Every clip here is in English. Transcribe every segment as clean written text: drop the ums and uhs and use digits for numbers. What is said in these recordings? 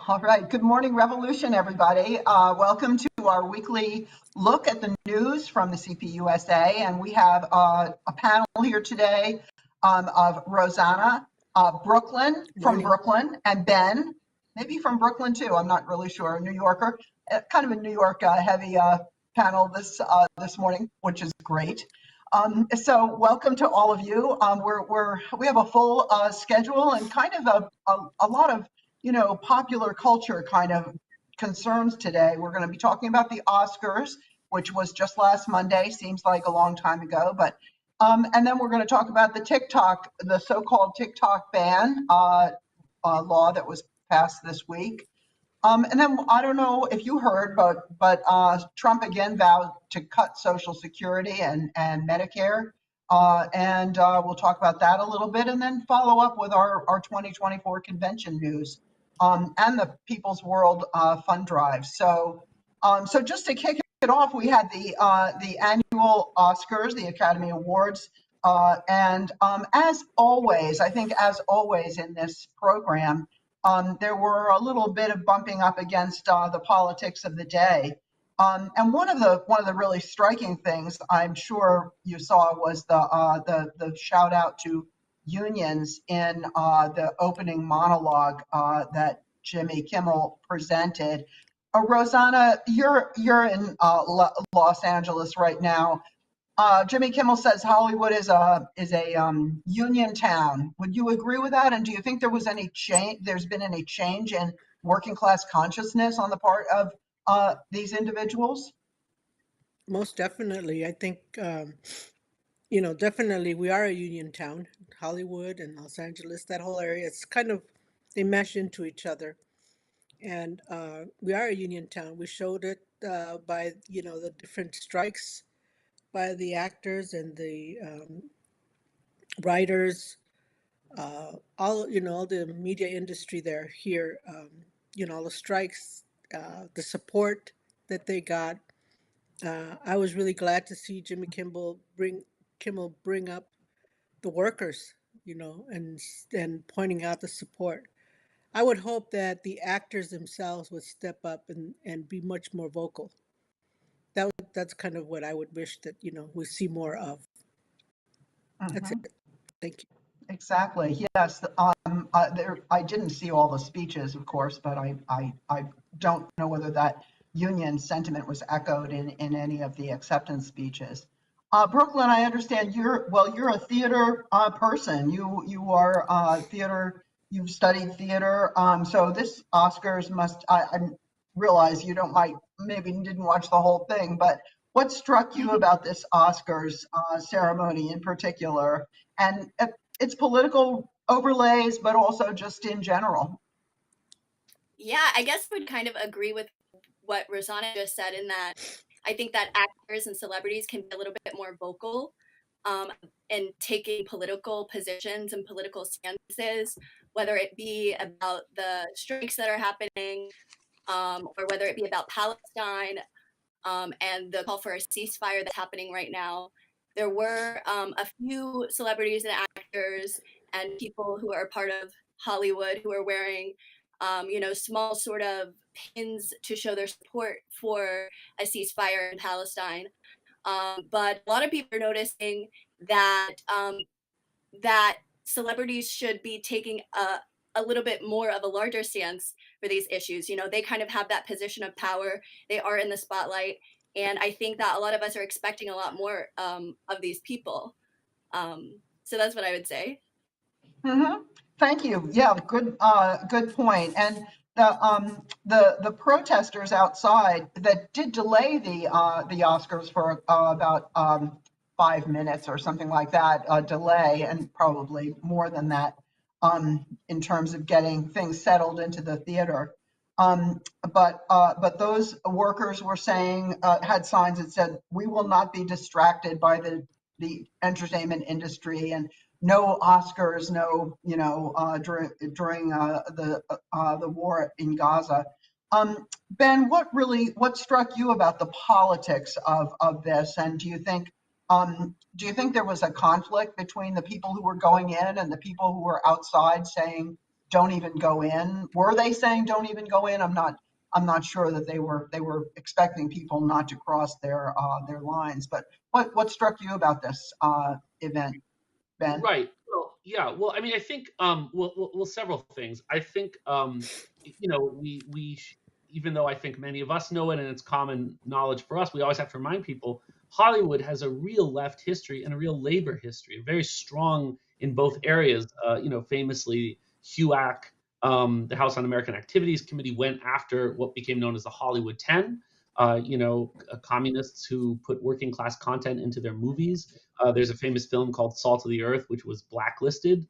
All right. Good morning, Revolution, everybody. Welcome to our weekly look at the news from the CPUSA. And we have a panel here today of Rosanna, from Brooklyn, and Ben, maybe from Brooklyn too. I'm not really sure. A New Yorker, kind of a New York heavy panel this morning, which is great. So welcome to all of you. We have a full schedule and kind of a lot of popular culture kind of concerns today. We're going to be talking about the Oscars, which was just last Monday, seems like a long time ago, but and then we're going to talk about the so-called TikTok ban law that was passed this week. And then I don't know if you heard, but Trump again vowed to cut Social Security and Medicare. And we'll talk about that a little bit and then follow up with our 2024 convention news and the People's World Fund Drive. So just to kick it off, we had the annual Oscars, the Academy Awards. And as always, I think as always in this program, there were a little bit of bumping up against the politics of the day. And one of the really striking things I'm sure you saw was the shout out to unions in the opening monologue that Jimmy Kimmel presented. Rosanna, you're in Los Angeles right now. Jimmy Kimmel says Hollywood is a union town. Would you agree with that? And do you think there was any change? There's been any change in working class consciousness on the part of these individuals? Most definitely. I think, definitely we are a union town. Hollywood and Los Angeles, that whole area, it's kind of, they mesh into each other. And we are a union town. We showed it by, the different strikes by the actors and the writers, all the media industry there here, all the strikes, the support that they got. I was really glad to see Jimmy Kimmel bring up the workers, and pointing out the support. I would hope that the actors themselves would step up and be much more vocal. That's kind of what I would wish that we see more of. That's it. Thank you. Exactly. Yes. I didn't see all the speeches, of course, but I don't know whether that union sentiment was echoed in any of the acceptance speeches. Brooklyn, I understand you're a theater person. You are theater. You've studied theater. So this Oscars I realize you maybe didn't watch the whole thing, but what struck you about this Oscars ceremony in particular? And its political overlays, but also just in general. Yeah, I guess I would kind of agree with what Rosanna just said in that I think that actors and celebrities can be a little bit more vocal in taking political positions and political stances, whether it be about the strikes that are happening or whether it be about Palestine and the call for a ceasefire that's happening right now. There were a few celebrities and actors and people who are part of Hollywood who are wearing, small sort of pins to show their support for a ceasefire in Palestine. But a lot of people are noticing that that celebrities should be taking a little bit more of a larger stance for these issues. They kind of have that position of power. They are in the spotlight. And I think that a lot of us are expecting a lot more of these people. So that's what I would say. Mm-hmm. Thank you. Yeah, good point. And the protesters outside that did delay the Oscars for about 5 minutes or something like that, delay, and probably more than that, in terms of getting things settled into the theater. But those workers were saying, had signs that said, "We will not be distracted by the entertainment industry," and no Oscars, no, during the war in Gaza. Ben, what struck you about the politics of this, and do you think there was a conflict between the people who were going in and the people who were outside saying, don't even go in. Were they saying don't even go in? I'm not sure that they were expecting people not to cross their lines. But what struck you about this event, Ben? Right. Well, yeah. Well, I mean, I think well, several things. I think even though I think many of us know it and it's common knowledge for us, we always have to remind people Hollywood has a real left history and a real labor history, very strong in both areas. Famously, HUAC, the House Un-American Activities Committee, went after what became known as the Hollywood 10. Communists who put working class content into their movies. There's a famous film called Salt of the Earth, which was blacklisted,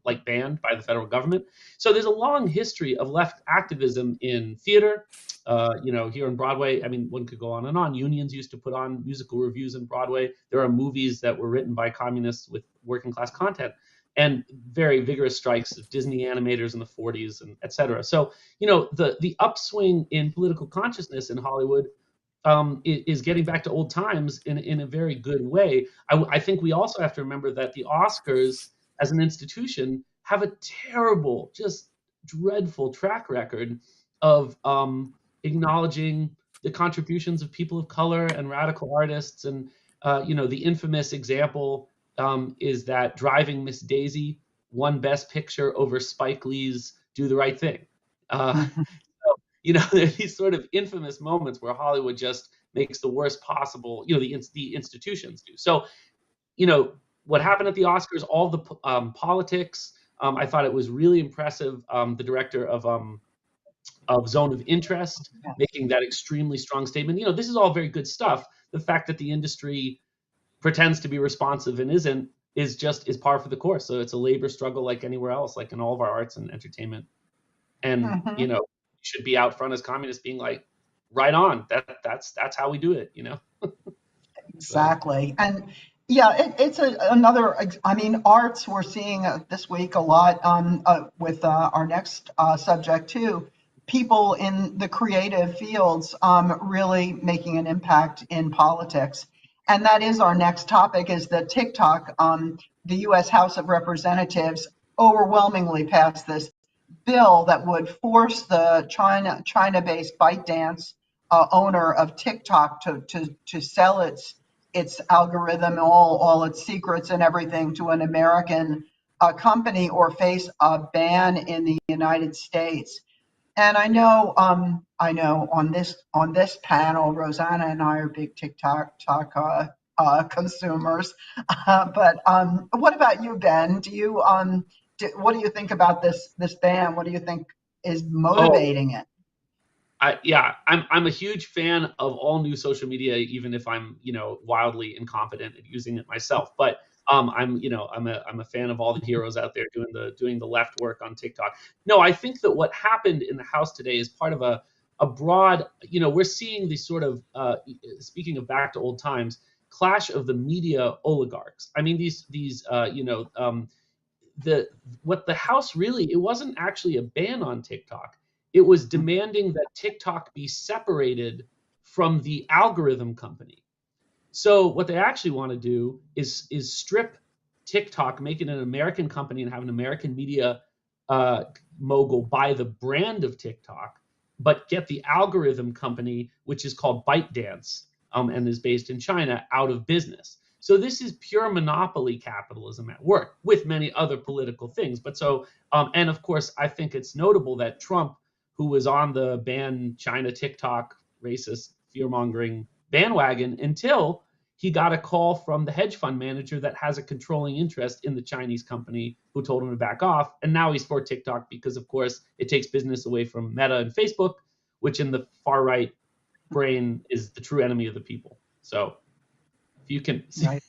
like banned by the federal government. So there's a long history of left activism in theater. Here on Broadway, I mean, one could go on and on. Unions used to put on musical reviews in Broadway. There are movies that were written by communists with working class content, and very vigorous strikes of Disney animators in the 40s, and et cetera. So, the upswing in political consciousness in Hollywood is getting back to old times in a very good way. I think we also have to remember that the Oscars as an institution have a terrible, just dreadful track record of acknowledging the contributions of people of color and radical artists. And, the infamous example is that Driving Miss Daisy won Best Picture over Spike Lee's Do the Right Thing. There are these sort of infamous moments where Hollywood just makes the worst possible, the institutions do. So, what happened at the Oscars, all the politics, I thought it was really impressive. The director of Zone of Interest making that extremely strong statement. This is all very good stuff. The fact that the industry pretends to be responsive and isn't is par for the course. So it's a labor struggle like anywhere else, like in all of our arts and entertainment. And you should be out front as communists being like, right on, that's how we do it, Exactly. And yeah, it's another, I mean, arts, we're seeing this week a lot with our next subject too, people in the creative fields really making an impact in politics. And that is our next topic, is that TikTok, the US House of Representatives overwhelmingly passed this bill that would force the China-based ByteDance owner of TikTok to sell its algorithm, all its secrets and everything to an American company, or face a ban in the United States. And I know on this panel, Rosanna and I are big TikTok consumers. But what about you, Ben? Do you what do you think about this ban? What do you think is motivating it? I'm a huge fan of all new social media, even if I'm wildly incompetent at using it myself. But I'm a fan of all the heroes out there doing the left work on TikTok. No, I think that what happened in the House today is part of a broad. We're seeing the sort of speaking of back to old times, clash of the media oligarchs. I mean, what the House really, it wasn't actually a ban on TikTok. It was demanding that TikTok be separated from the algorithm company. So what they actually want to do is strip TikTok, make it an American company, and have an American media mogul buy the brand of TikTok, but get the algorithm company, which is called ByteDance, and is based in China, out of business. So this is pure monopoly capitalism at work, with many other political things. But and of course, I think it's notable that Trump, who was on the ban China TikTok racist fear-mongering bandwagon until he got a call from the hedge fund manager that has a controlling interest in the Chinese company, who told him to back off. And now he's for TikTok because, of course, it takes business away from Meta and Facebook, which in the far right brain is the true enemy of the people. So if you can see, Right.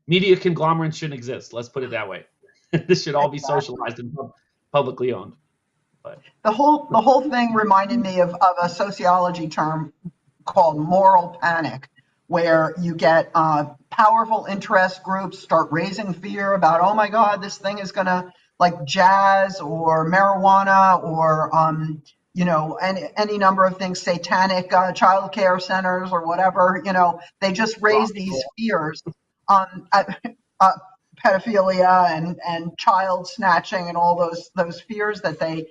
media conglomerates shouldn't exist. Let's put it that way. This should all be socialized and publicly owned. But the whole thing reminded me of a sociology term called moral panic, where you get powerful interest groups start raising fear about, oh my God, this thing is gonna, like jazz or marijuana or any number of things, satanic child care centers or whatever. They just raise these fears. pedophilia and child snatching and all those fears that they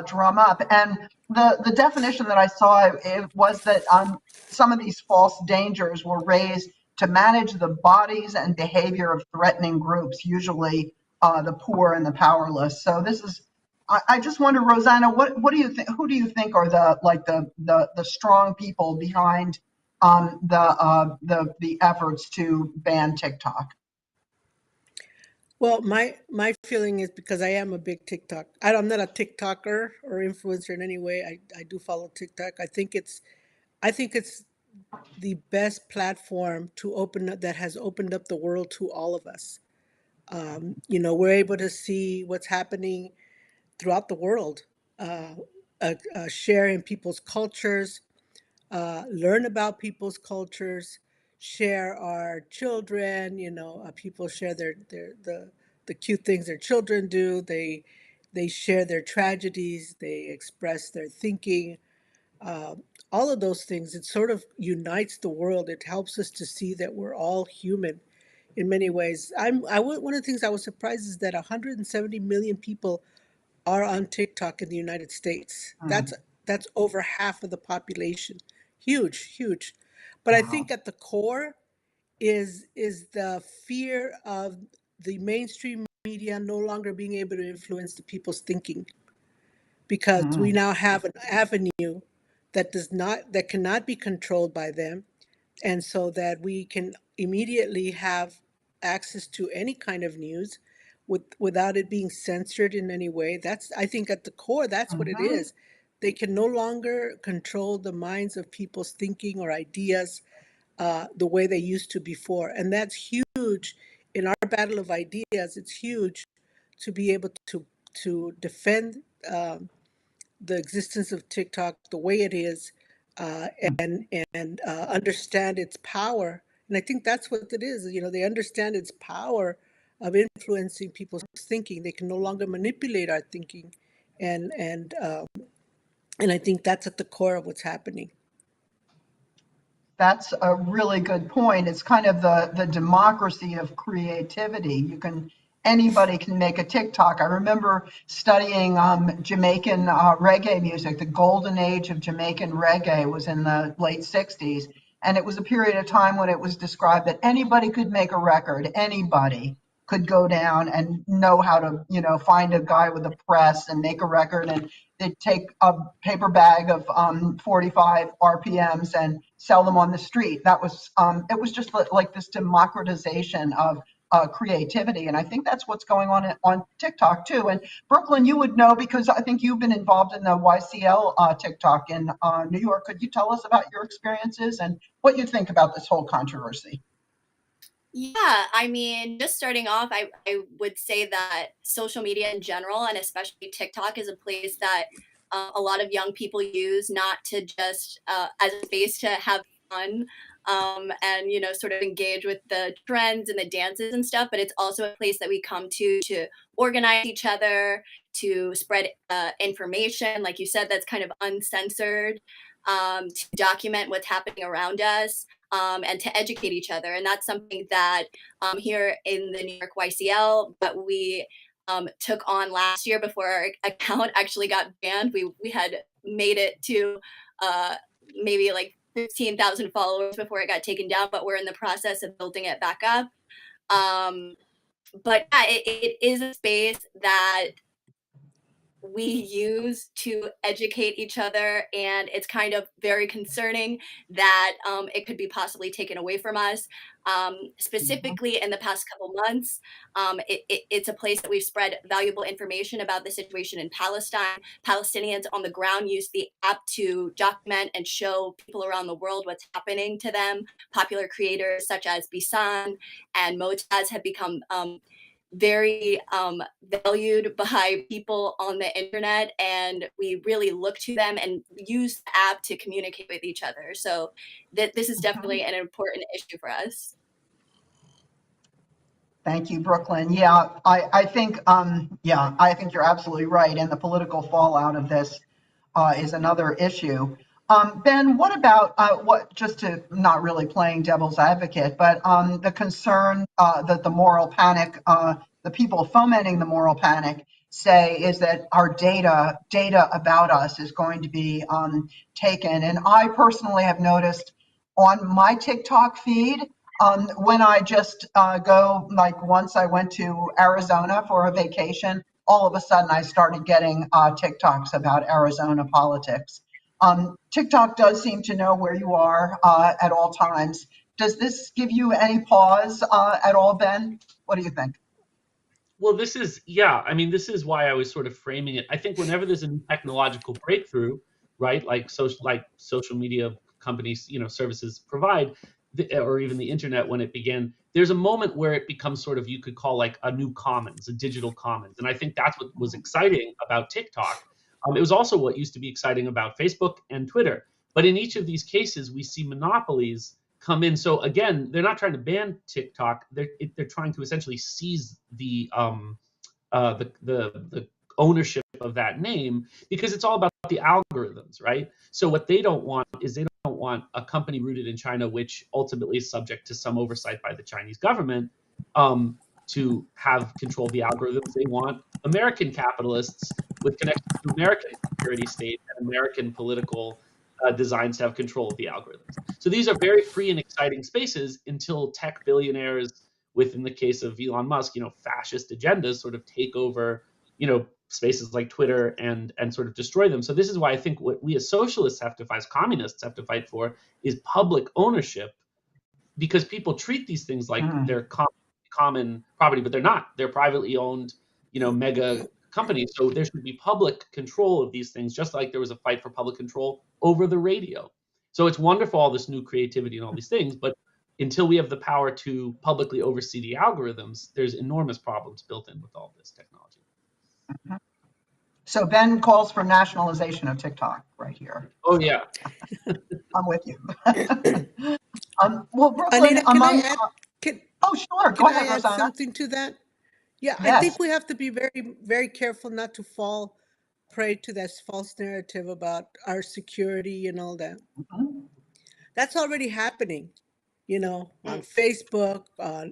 drum up. And the definition that I saw it was that some of these false dangers were raised to manage the bodies and behavior of threatening groups, usually the poor and the powerless. So this is. I just wonder, Rosanna, what do you think? Who do you think are the strong people behind the efforts to ban TikTok? Well, my feeling is because I am a big TikTok. I'm not a TikToker or influencer in any way. I do follow TikTok. I think it's the best platform to open up that has opened up the world to all of us. We're able to see what's happening throughout the world, uh, share in people's cultures, learn about people's cultures, share our children. People share the cute things their children do. They share their tragedies. They express their thinking. Uh, all of those things. It sort of unites the world. It helps us to see that we're all human in many ways. One of the things I was surprised is that 170 million people are on TikTok in the United States. Mm, That's over half of the population. Huge, huge. But I wow. think at the core is the fear of the mainstream media no longer being able to influence the people's thinking, because we Mm, now have an avenue that cannot be controlled by them, and so that we can immediately have access to any kind of news without it being censored in any way. That's, I think, at the core, that's what it mhm, is. They can no longer control the minds of people's thinking or ideas the way they used to before, and that's huge in our battle of ideas. It's huge to be able to defend the existence of TikTok the way it is, uh, mm, and understand its power. And I think that's what it is. They understand its power of influencing people's thinking. They can no longer manipulate our thinking, and and I think that's at the core of what's happening. That's a really good point. It's kind of the democracy of creativity. Anybody can make a TikTok. I remember studying Jamaican reggae music. The golden age of Jamaican reggae was in the late 60s. And it was a period of time when it was described that anybody could make a record. Anybody could go down and know how to, find a guy with a press and make a record. And they'd take a paper bag of 45 RPMs and sell them on the street. It was just like this democratization of creativity. And I think that's what's going on TikTok too. And Brooklyn, you would know because I think you've been involved in the YCL TikTok in New York. Could you tell us about your experiences and what you think about this whole controversy? Yeah, I mean, just starting off, I would say that social media in general, and especially TikTok, is a place that a lot of young people use not to just as a space to have fun and sort of engage with the trends and the dances and stuff, but it's also a place that we come to organize each other, to spread information, like you said, that's kind of uncensored, to document what's happening around us, and to educate each other. And that's something that here in the New York YCL, but we took on last year before our account actually got banned. We had made it to uh, maybe like 15,000 followers before it got taken down, but we're in the process of building it back up. Um, but yeah, it is a space that we use to educate each other, and it's kind of very concerning that it could be possibly taken away from us. Mhm. Specifically in the past couple months, it's a place that we've spread valuable information about the situation in Palestine. Palestinians on the ground use the app to document and show people around the world what's happening to them. Popular creators such as Bisan and Motaz have become very valued by people on the internet, and we really look to them and use the app to communicate with each other. So this is definitely Mhm. an important issue for us. Thank you, Brooklyn. Yeah, I think you're absolutely right. And the political fallout of this is another issue. Ben, what about just to not really playing devil's advocate, but the concern that the moral panic, the people fomenting the moral panic say is that our data about us is going to be taken. And I personally have noticed on my TikTok feed, when I just go, like once I went to Arizona for a vacation, all of a sudden I started getting TikToks about Arizona politics. TikTok does seem to know where you are at all times. Does this give you any pause at all, Ben? What do you think? Well, this is, yeah, I mean, this is why I was sort of framing it. I think whenever there's a new technological breakthrough, right, like social media companies, services provide, or even the internet when it began, there's a moment where it becomes sort of, you could call like a new commons, a digital commons. And I think that's what was exciting about TikTok. It was also what used to be exciting about Facebook and Twitter. But in each of these cases, we see monopolies come in. So again, they're not trying to ban TikTok. They're trying to essentially seize the ownership of that name, because it's all about the algorithms, right? So what they don't want is, they don't want a company rooted in China, which ultimately is subject to some oversight by the Chinese government, to have control of the algorithms. They want American capitalists with connections to American security state and American political designs to have control of the algorithms. So these are very free and exciting spaces until tech billionaires, within the case of Elon Musk, fascist agendas sort of take over, spaces like Twitter and sort of destroy them. So this is why I think what we as socialists have to fight, as communists have to fight for, is public ownership, because people treat these things like they're common property, but they're not. They're privately owned, mega companies. So there should be public control of these things, just like there was a fight for public control over the radio. So it's wonderful, all this new creativity and all these things, but until we have the power to publicly oversee the algorithms, there's enormous problems built in with all this technology. So Ben calls for nationalization of TikTok right here. Oh, yeah. I'm with you. Well, Brooklyn, Anita, can I add? oh, sure. Go Can ahead, I add Rosanna. something to that? Yeah, I Yes. think we have to be very, very careful not to fall prey to that false narrative about our security and all that. Mhm. That's already happening, on Facebook,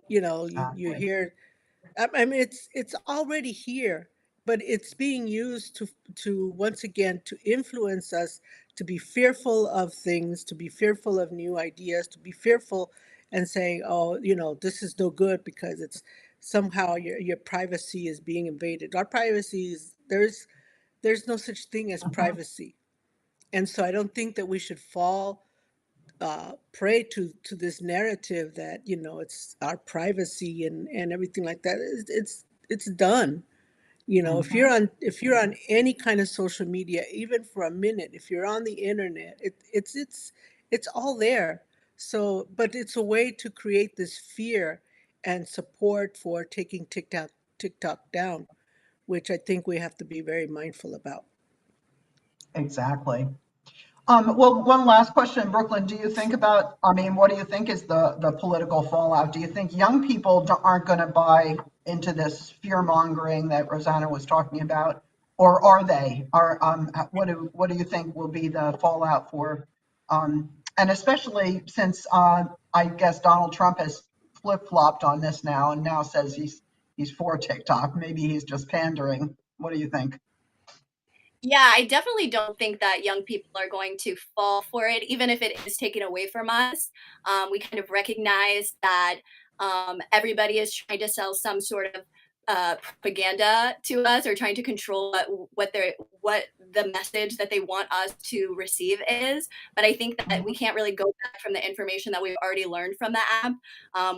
you Exactly. hear, I mean, it's already here, but it's being used to once again to influence us, to be fearful of things, to be fearful of new ideas, to be fearful and saying, oh, this is no good because it's somehow your privacy is being invaded. Our privacy is there's no such thing as privacy, and so I don't think that we should fall prey to this narrative that it's our privacy and everything like that. It's done. If you're on any kind of social media, even for a minute, if you're on the internet, it's all there. So, but it's a way to create this fear and support for taking TikTok down, which I think we have to be very mindful about. Exactly. Well, one last question, Brooklyn. Do you think what do you think is the political fallout? Do you think young people aren't going to buy into this fear mongering that Rosanna was talking about, or are they? What do you think will be the fallout for? And especially since I guess Donald Trump has flip-flopped on this now and now says he's for TikTok. Maybe he's just pandering. What do you think? Yeah, I definitely don't think that young people are going to fall for it, even if it is taken away from us. We kind of recognize that everybody is trying to sell some sort of propaganda to us, or trying to control what the message that they want us to receive is. But I think that we can't really go back from the information that we've already learned from the app.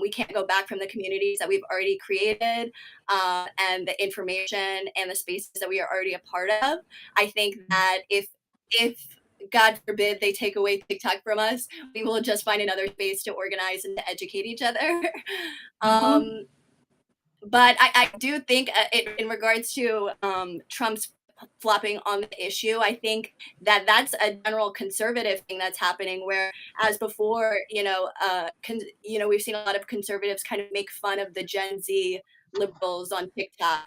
We can't go back from the communities that we've already created, and the information and the spaces that we are already a part of. I think that if God forbid they take away TikTok from us, we will just find another space to organize and to educate each other. But I do think in regards to Trump's flopping on the issue, I think that that's a general conservative thing that's happening, where as before, we've seen a lot of conservatives kind of make fun of the Gen Z liberals on TikTok.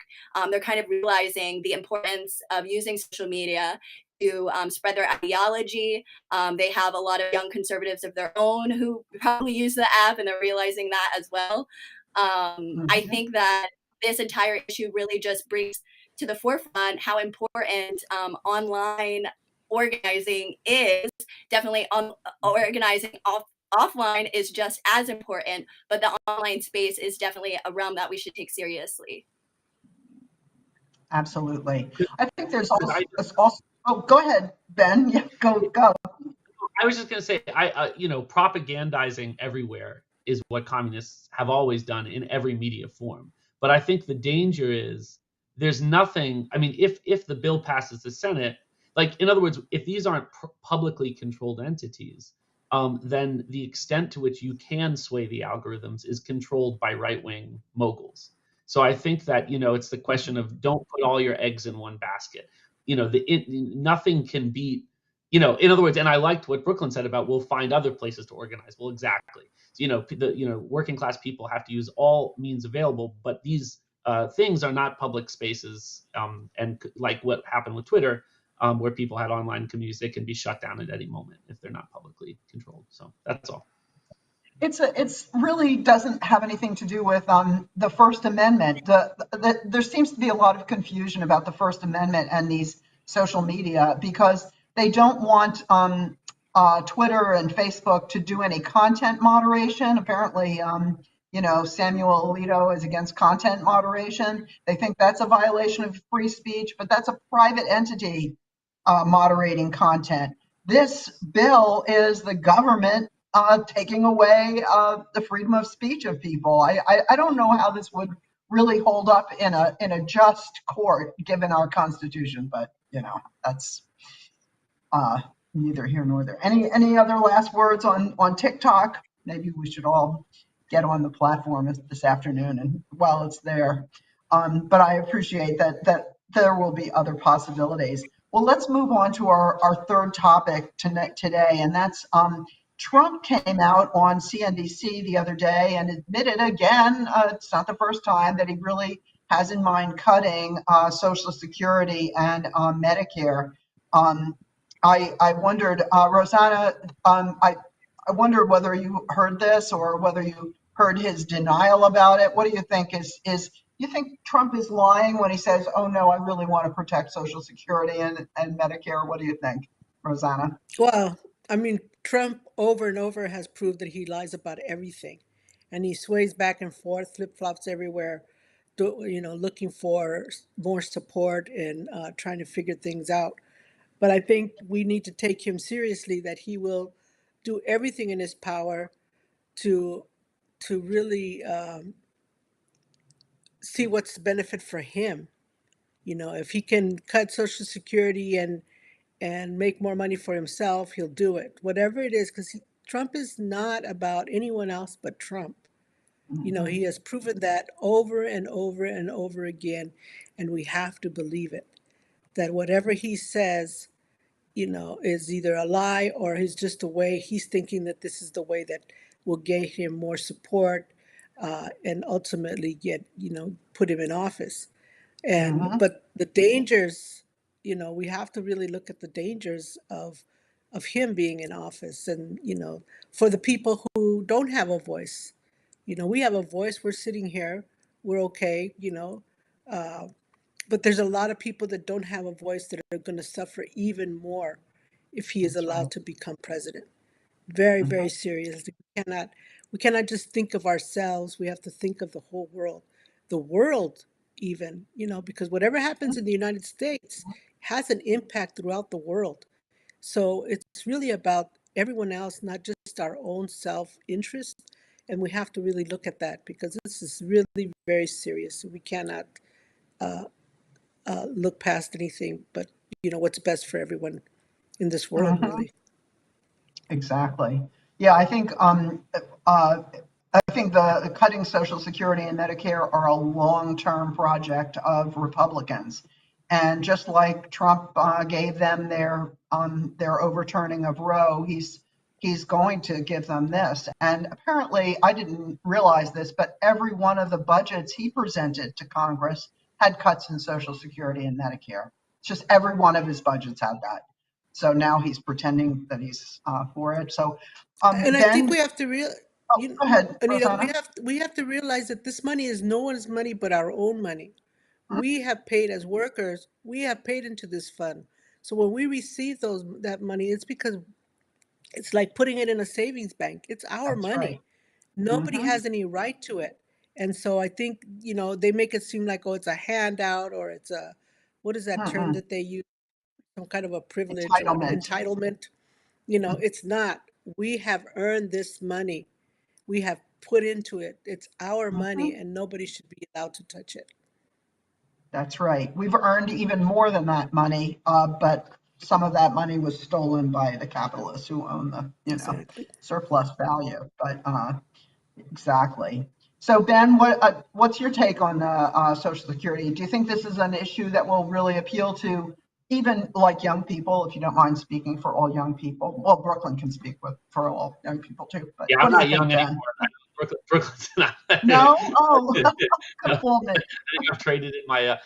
They're kind of realizing the importance of using social media to spread their ideology. They have a lot of young conservatives of their own who probably use the app, and they're realizing that as well. I think that this entire issue really just brings to the forefront how important online organizing is. Definitely organizing offline is just as important, but the online space is definitely a realm that we should take seriously. Absolutely. I think there's I also oh, go ahead, Ben. Yeah, go. I was just going to say, propagandizing everywhere is what communists have always done in every media form. But I think the danger is there's nothing. I mean, if the bill passes the Senate, like in other words, if these aren't publicly controlled entities, then the extent to which you can sway the algorithms is controlled by right-wing moguls. So I think that it's the question of don't put all your eggs in one basket. Nothing can beat. In other words, and I liked what Brooklyn said about we'll find other places to organize. Well, exactly. So, working class people have to use all means available, but these things are not public spaces. And like what happened with Twitter, where people had online communities, they can be shut down at any moment if they're not publicly controlled. So that's all. It's really doesn't have anything to do with the First Amendment. There seems to be a lot of confusion about the First Amendment and these social media because they don't want Twitter and Facebook to do any content moderation. Apparently, Samuel Alito is against content moderation. They think that's a violation of free speech, but that's a private entity moderating content. This bill is the government taking away the freedom of speech of people. I don't know how this would really hold up in a just court given our Constitution, but that's neither here nor there. Any other last words on TikTok? Maybe we should all get on the platform this afternoon and while it's there. But I appreciate that there will be other possibilities. Well, let's move on to our third topic today, and that's Trump came out on CNBC the other day and admitted again, it's not the first time, that he really has in mind cutting Social Security and Medicare. I wondered, Rosanna, I wondered whether you heard this or whether you heard his denial about it. What do you think? Is you think Trump is lying when he says, "Oh no, I really want to protect Social Security and Medicare"? What do you think, Rosanna? Well, I mean, Trump over and over has proved that he lies about everything, and he sways back and forth, flip flops everywhere, looking for more support and trying to figure things out. But I think we need to take him seriously that he will do everything in his power to really see what's the benefit for him. If he can cut Social Security and make more money for himself, he'll do it. Whatever it is, because Trump is not about anyone else but Trump. He has proven that over and over and over again, and we have to believe it. That whatever he says, is either a lie or is just a way he's thinking that this is the way that will get him more support and ultimately put him in office. But the dangers, we have to really look at the dangers of him being in office, and for the people who don't have a voice. We have a voice. We're sitting here. We're okay. Uh, but there's a lot of people that don't have a voice that are going to suffer even more if he is That's right. allowed to become president. Very, Mhm. very seriously. We cannot just think of ourselves. We have to think of the whole world. The world even, because whatever happens in the United States has an impact throughout the world. So it's really about everyone else, not just our own self-interest. And we have to really look at that because this is really very serious. We cannot uh, look past anything but what's best for everyone in this world, Mhm. really. Exactly. Yeah, I think the cutting Social Security and Medicare are a long-term project of Republicans, and just like Trump gave them their overturning of Roe, he's going to give them this. And apparently, I didn't realize this, but every one of the budgets he presented to Congress had cuts in Social Security and Medicare. It's just every one of his budgets had that. So now he's pretending that he's for it. So And I think Ben, we have to oh, go ahead, Anita, Rosanna. we have to realize that this money is no one's money but our own money. Mhm. We have paid as workers, we have paid into this fund. So when we receive that money, it's because it's like putting it in a savings bank. It's our That's right. money. Nobody Hmm. has any right to it. And so I think, they make it seem like, oh, it's a handout, or it's what is that term Mm-mm. that they use? Some kind of a privilege or Entitlement. entitlement. It's not. We have earned this money. We have put into it. It's our money, Mhm. and nobody should be allowed to touch it. That's right. We've earned even more than that money, but some of that money was stolen by the capitalists who own the, Exactly. surplus value. But exactly. So Ben, what's your take on Social Security? Do you think this is an issue that will really appeal to even like young people, if you don't mind speaking for all young people? Well, Brooklyn can speak for all young people too. But Yeah, what I'm do you not think, young anymore. Ben? Brooklyn's not. No? Oh, could No, have fooled me. I think I've traded in my.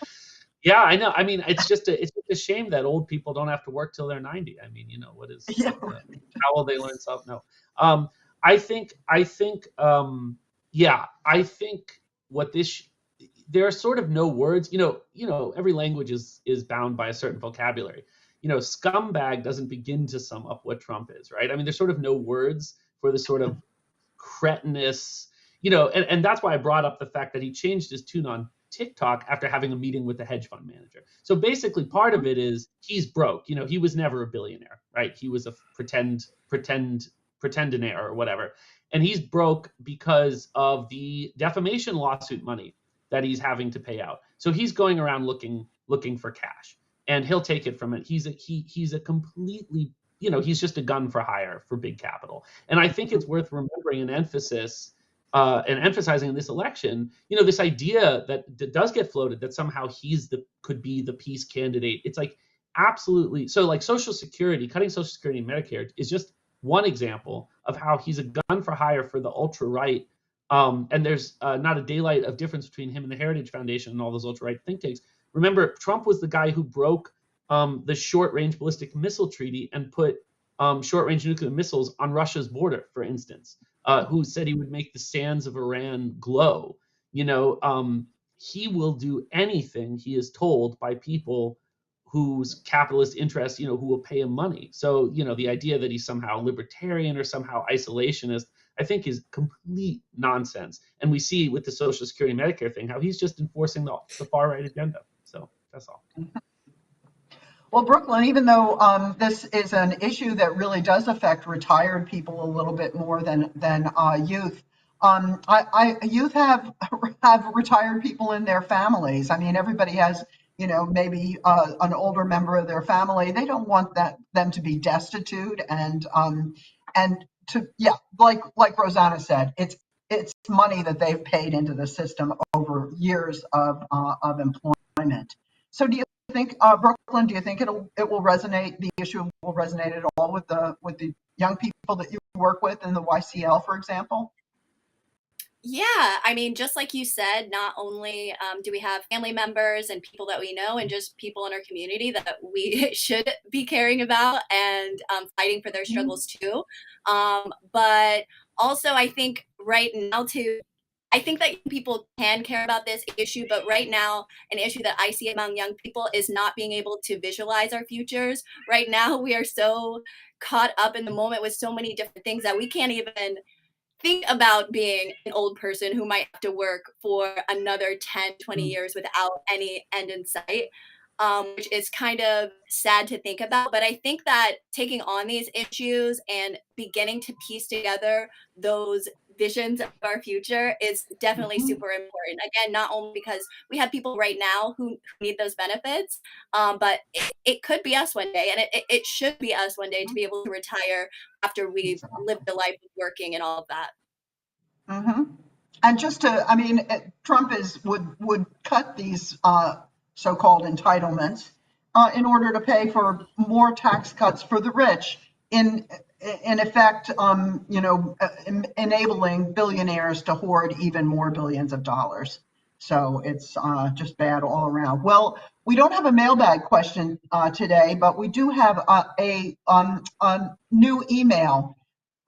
Yeah, I know. I mean, it's just a shame that old people don't have to work till they're 90. I mean, what is Yeah. how will they learn stuff? No. Yeah, I think what there are sort of no words. Every language is bound by a certain vocabulary. Scumbag doesn't begin to sum up what Trump is, right? I mean, there's sort of no words for the sort of cretinous, and that's why I brought up the fact that he changed his tune on TikTok after having a meeting with the hedge fund manager. So basically, part of it is he's broke. He was never a billionaire, right? He was a pretendinaire or whatever, and he's broke because of the defamation lawsuit money that he's having to pay out. So he's going around looking for cash, and he'll take it from it. He's a completely, he's just a gun for hire for big capital. And I think it's worth remembering and emphasizing in this election, this idea that does get floated that somehow could be the peace candidate. It's like absolutely. So like Social Security, cutting Social Security and Medicare is just one example of how he's a gun for hire for the ultra right. And there's not a daylight of difference between him and the Heritage Foundation and all those ultra right think tanks. Remember, Trump was the guy who broke the short range ballistic missile treaty and put short range nuclear missiles on Russia's border, for instance, who said he would make the sands of Iran glow. He will do anything he is told by people whose capitalist interests, who will pay him money. So, the idea that he's somehow libertarian or somehow isolationist, I think is complete nonsense. And we see with the Social Security Medicare thing how he's just enforcing the far right agenda. So that's all. Well, Brooklyn, even though this is an issue that really does affect retired people a little bit more than youth, youth have retired people in their families. I mean, everybody has, maybe an older member of their family. They don't want them to be destitute and to like Rosanna said, it's money that they've paid into the system over years of employment. So do you think, Brooklyn, do you think it will resonate, the issue will resonate at all with the young people that you work with in the YCL, for example? Yeah, I mean, just like you said, not only do we have family members and people that we know and just people in our community that we should be caring about and fighting for their struggles too. But also, I think right now, too, I think that people can care about this issue, but right now, an issue that I see among young people is not being able to visualize our futures. Right now, we are so caught up in the moment with so many different things that we can't even think about being an old person who might have to work for another 10, 20 years without any end in sight, which is kind of sad to think about. But I think that taking on these issues and beginning to piece together those visions of our future is definitely super important. Again, not only because we have people right now who need those benefits, but it could be us one day, and it should be us one day to be able to retire after we've lived the life of working and all of that. Mm-hmm. And just I mean, Trump would cut these so-called entitlements in order to pay for more tax cuts for the rich. In effect, enabling billionaires to hoard even more billions of dollars. So it's just bad all around. Well, we don't have a mailbag question today, but we do have a new email,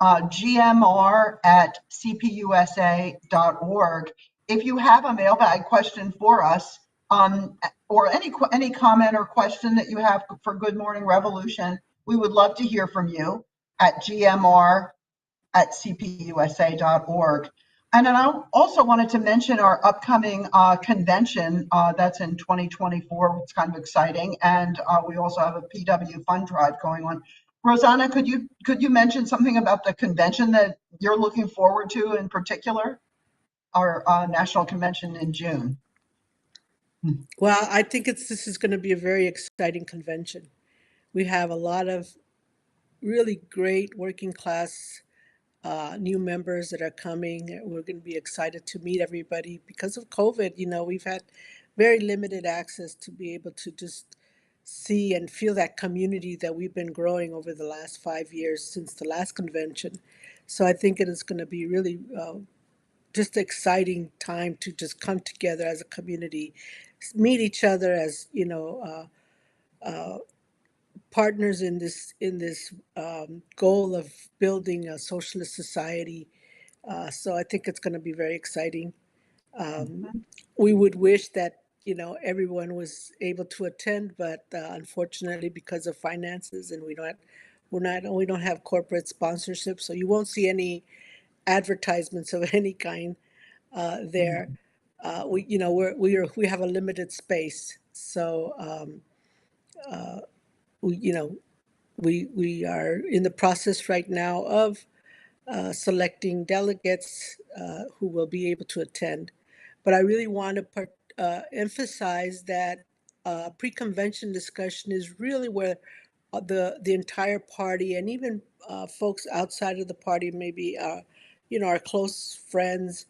gmr@cpusa.org. If you have a mailbag question for us, or any comment or question that you have for Good Morning Revolution, we would love to hear from you at gmr@cpusa.org. And then I also wanted to mention our upcoming convention that's in 2024. It's kind of exciting, and we also have a PW fund drive going on. Rosanna, could you mention something about the convention that you're looking forward to in particular, our national convention in June? Well, I think this is going to be a very exciting convention. We have a lot of really great working class new members that are coming. We're going to be excited to meet everybody. Because of COVID, we've had very limited access to be able to just see and feel that community that we've been growing over the last 5 years since the last convention. So I think it is going to be really just an exciting time to just come together as a community, meet each other as partners in this goal of building a socialist society. So I think it's going to be very exciting. We would wish that everyone was able to attend, but unfortunately, because of finances, and we don't have corporate sponsorship, so you won't see any advertisements of any kind there. We have a limited space, so we are in the process right now of selecting delegates who will be able to attend. But I really want to emphasize that pre-convention discussion is really where the entire party, and even folks outside of the party, maybe our close friends,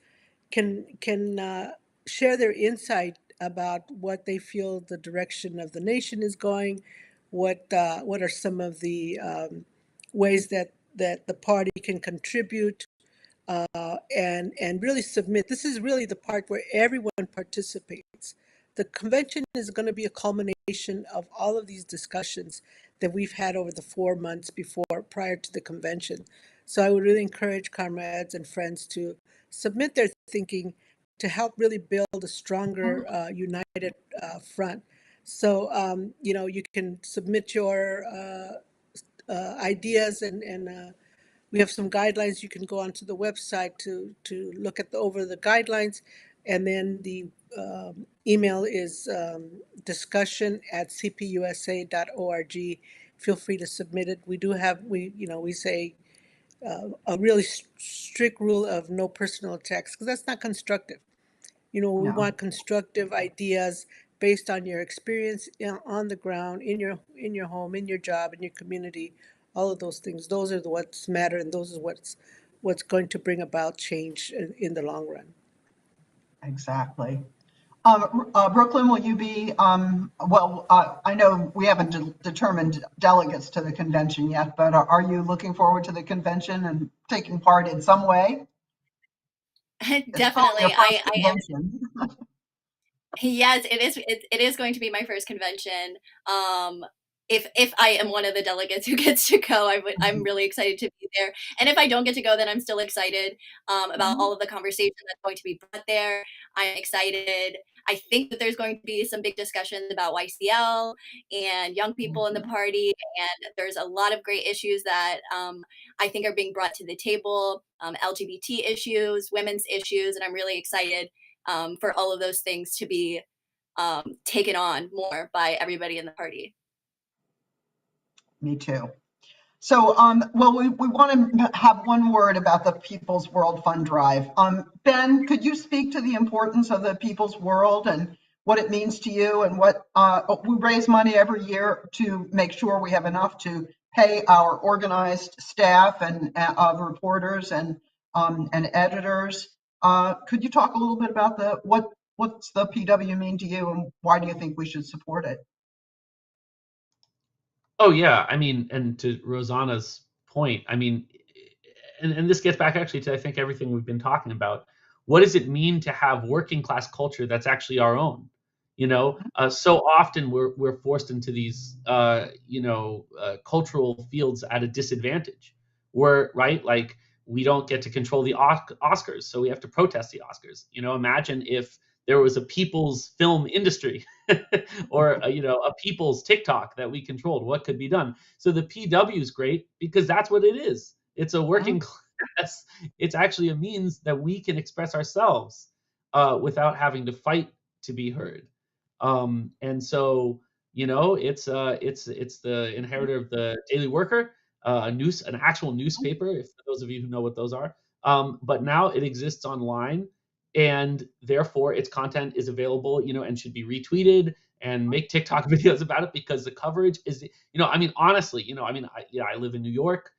can share their insight about what they feel the direction of the nation is going, what are some of the ways that the party can contribute, and really submit. This is really the part where everyone participates. The convention is going to be a culmination of all of these discussions that we've had over the 4 months prior to the convention. So I would really encourage comrades and friends to submit their thinking to help really build a stronger, united front. So, you can submit your ideas, and we have some guidelines. You can go onto the website to look over the guidelines, and then the email is discussion@cpusa.org. Feel free to submit it. We do have we say a really strict rule of no personal attacks, because that's not constructive. We No. want constructive ideas based on your experience on the ground, in your home, in your job, in your community. All of those things. Those are what's matter, and those is what's going to bring about change in the long run. Exactly. Brooklyn, will you be, I know we haven't determined delegates to the convention yet, but are you looking forward to the convention and taking part in some way? Definitely. I am. Convention. Yes, it is. It is going to be my first convention. If I am one of the delegates who gets to go, I'm really excited to be there. And if I don't get to go, then I'm still excited about all of the conversation that's going to be brought there. I'm excited. I think that there's going to be some big discussions about YCL and young people in the party, and there's a lot of great issues that I think are being brought to the table, LGBT issues, women's issues, and I'm really excited for all of those things to be taken on more by everybody in the party. Me too. So, we want to have one word about the People's World Fund Drive. Ben, could you speak to the importance of the People's World and what it means to you, and what we raise money every year to make sure we have enough to pay our organized staff and of reporters and editors. Could you talk a little bit about what's the PW mean to you, and why do you think we should support it? Oh yeah, I mean, and to Rosanna's point, I mean, and this gets back actually to I think everything we've been talking about. what does it mean to have working class culture that's actually our own? So often we're forced into these cultural fields at a disadvantage. Right, like we don't get to control the Oscars, so we have to protest the Oscars. Imagine if there was a people's film industry or a people's TikTok that we controlled. What could be done? So the PW is great because that's what it is. It's a working class. It's actually a means that we can express ourselves without having to fight to be heard. And so it's the inheritor of the Daily Worker, an actual newspaper, if for those of you who know what those are. But now it exists online, and therefore its content is available, and should be retweeted and make TikTok videos about it, because the coverage is, honestly, I live in New York.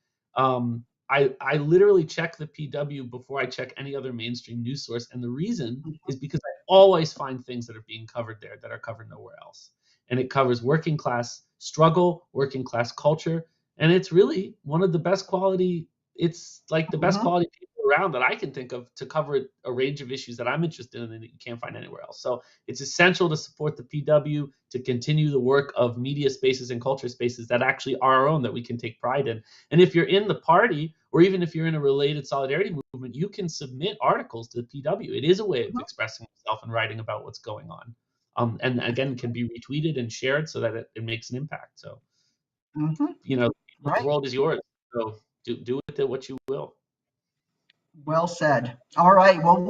I literally check the PW before I check any other mainstream news source, and the reason is because I always find things that are being covered there that are covered nowhere else. And it covers working class struggle, working class culture, and it's really one of the best quality. It's like the best quality people around that I can think of to cover a range of issues that I'm interested in that you can't find anywhere else. So it's essential to support the PW, to continue the work of media spaces and culture spaces that actually are our own, that we can take pride in. And if you're in the party, or even if you're in a related solidarity movement, you can submit articles to the PW. It is a way of expressing yourself and writing about what's going on. And again, can be retweeted and shared so that it makes an impact. So, the world is yours. So do with it what you will. Well said. All right. Well,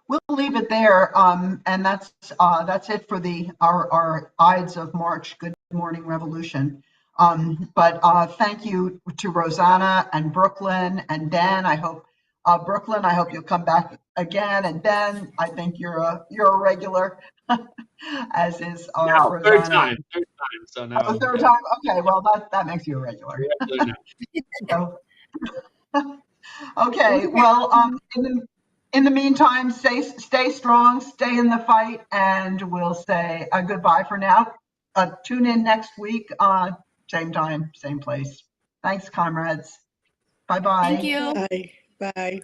we'll leave it there. And that's it for our Ides of March. Good Morning Revolution. But thank you to Rosanna and Brooklyn and Ben. I hope Brooklyn, I hope you'll come back again. And Ben, I think you're a regular, as is Rosanna. Third time. So now. Third time. Okay. Well, that makes you a regular. So, okay. Well, in the meantime, stay strong, stay in the fight, and we'll say goodbye for now. Tune in next week, same time, same place. Thanks, comrades. Bye-bye. Thank you. Bye. Bye.